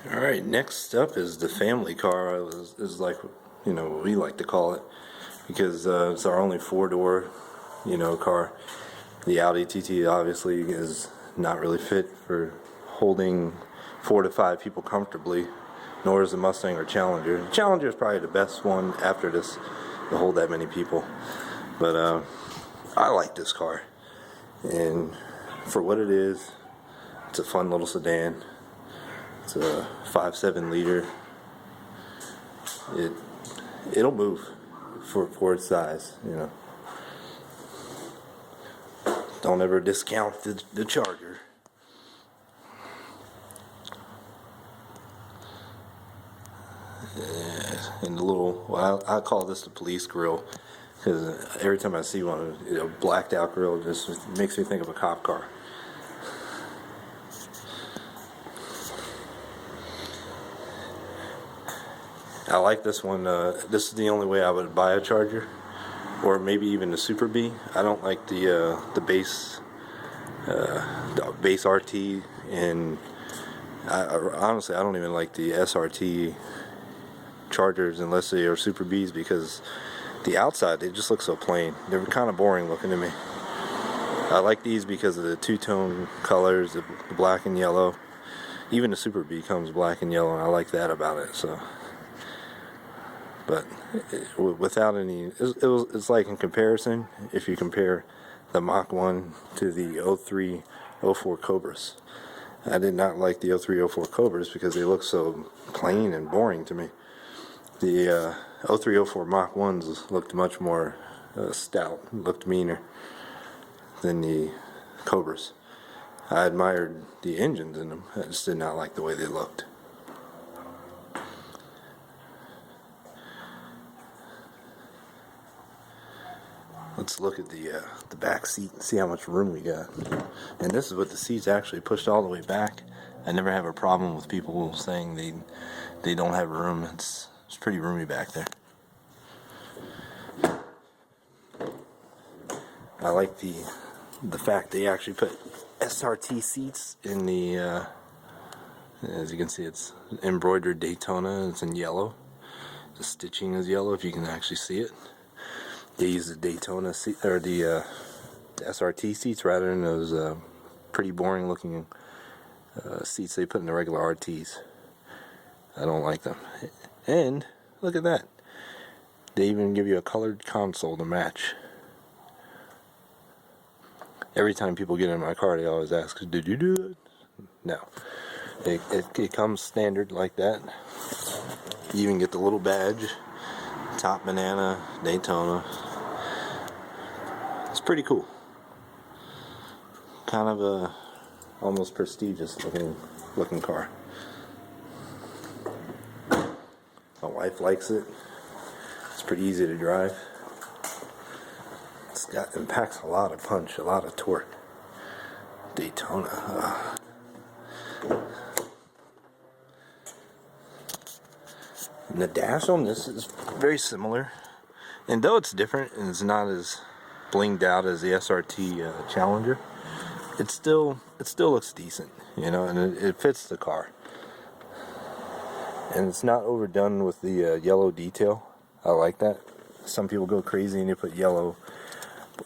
Alright, next up is the family car, is like, what we like to call it, because it's our only four-door, car. The Audi TT obviously is not really fit for holding 4 to 5 people comfortably, nor is the Mustang or Challenger. The Challenger is probably the best one after this to hold that many people, but I like this car, and for what it is, it's a fun little sedan. It's a 5.7 liter. It'll move for its size, Don't ever discount the Charger. And the little, well, I call this the police grill, because every time I see one, blacked out grill just makes me think of a cop car. I like this one. This is the only way I would buy a Charger, or maybe even a Super B. I don't like the base RT, and honestly I don't even like the SRT Chargers unless they are Super Bs, because the outside, they just look so plain. They're kind of boring looking to me. I like these because of the two-tone colors, the black and yellow. Even the Super B comes black and yellow, and I like that about it. So. But without any, it's like in comparison, if you compare the Mach 1 to the 03, 04 Cobras. I did not like the 03, 04 Cobras because they look so plain and boring to me. The 03, 04 Mach 1s looked much more stout, looked meaner than the Cobras. I admired the engines in them, I just did not like the way they looked. Let's look at the back seat and see how much room we got. And this is with the seats actually pushed all the way back. I never have a problem with people saying they don't have room. It's pretty roomy back there. I like the fact they actually put SRT seats in the as you can see, it's embroidered Daytona. It's in yellow. The stitching is yellow if you can actually see it. They use the Daytona seat, or the SRT seats, rather than those pretty boring looking seats they put in the regular RTs. I don't like them. And look at that, they even give you a colored console to match. Every time people get in my car, they always ask, did you do that? No, it comes standard like that. You even get the little badge, top banana Daytona. It's pretty cool. Kind of a almost prestigious looking car. My wife likes it. It's pretty easy to drive. It packs a lot of punch, a lot of torque. Daytona. And the dash on this is very similar, and though it's different and it's not as blinged out as the SRT Challenger, it still looks decent, and it fits the car. And it's not overdone with the yellow detail. I like that. Some people go crazy and they put yellow.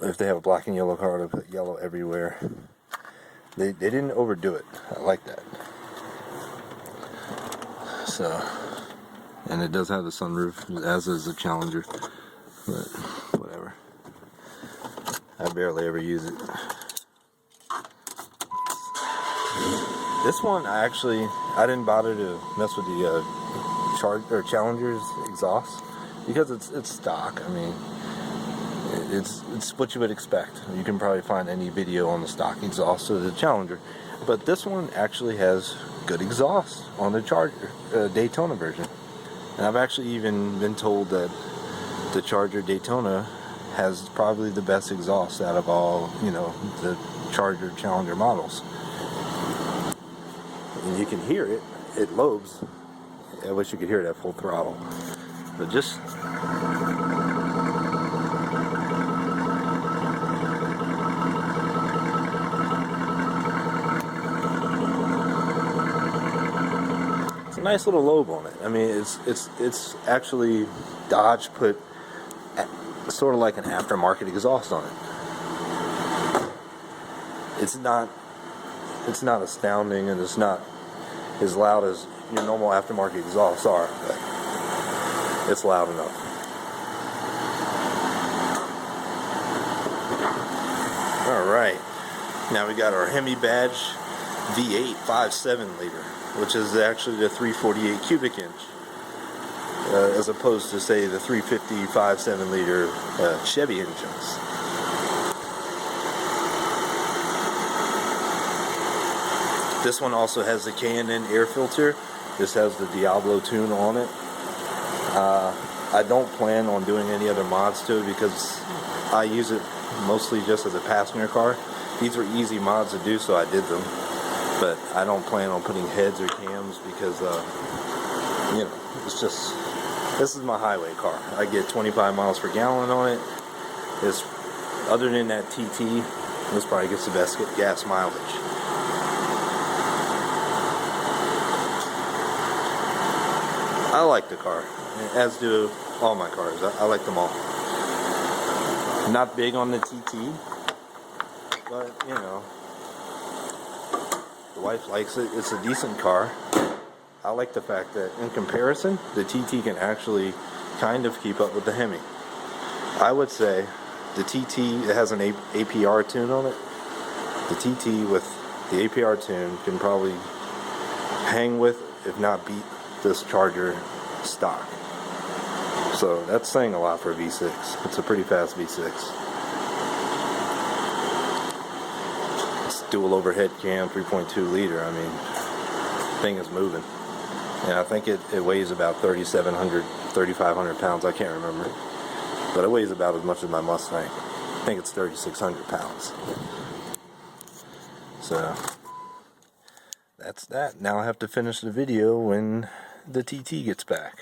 If they have a black and yellow car, they put yellow everywhere. They didn't overdo it. I like that. So, and it does have the sunroof, as is the Challenger, but whatever. I barely ever use it. This one, I didn't bother to mess with the Challenger's exhaust, because it's stock. I mean, it's what you would expect. You can probably find any video on the stock exhaust of the Challenger, but this one actually has good exhaust on the Charger Daytona version. And I've actually even been told that the Charger Daytona has probably the best exhaust out of all, the Charger Challenger models. And you can hear it. It lobes. I wish you could hear it at full throttle. But just nice little lobe on it. I mean, it's actually Dodge put sort of like an aftermarket exhaust on it. It's not astounding, and it's not as loud as your normal aftermarket exhausts are, but it's loud enough. Alright, now we got our Hemi badge V8 5.7 liter, which is actually the 348 cubic inch, as opposed to, say, the 350 5.7 liter Chevy engines. This one also has the K&N air filter. This has the Diablo tune on it. I don't plan on doing any other mods to it because I use it mostly just as a passenger car. These were easy mods to do, so I did them. But I don't plan on putting heads or cams because, you know, it's just, this is my highway car. I get 25 miles per gallon on it. It's, other than that TT, this probably gets the best gas mileage. I like the car, as do all my cars. I like them all. Not big on the TT, but you know, the wife likes it. It's a decent car. I like the fact that in comparison, the TT can actually kind of keep up with the Hemi. I would say the TT, it has an APR tune on it. The TT with the APR tune can probably hang with, if not beat, this Charger stock. So that's saying a lot for a V6. It's a pretty fast V6. It's dual overhead cam, 3.2 liter. I mean, thing is moving. And I think it weighs about 3,700, 3,500 pounds. I can't remember. But it weighs about as much as my Mustang. I think it's 3,600 pounds. So that's that. Now I have to finish the video when the TT gets back.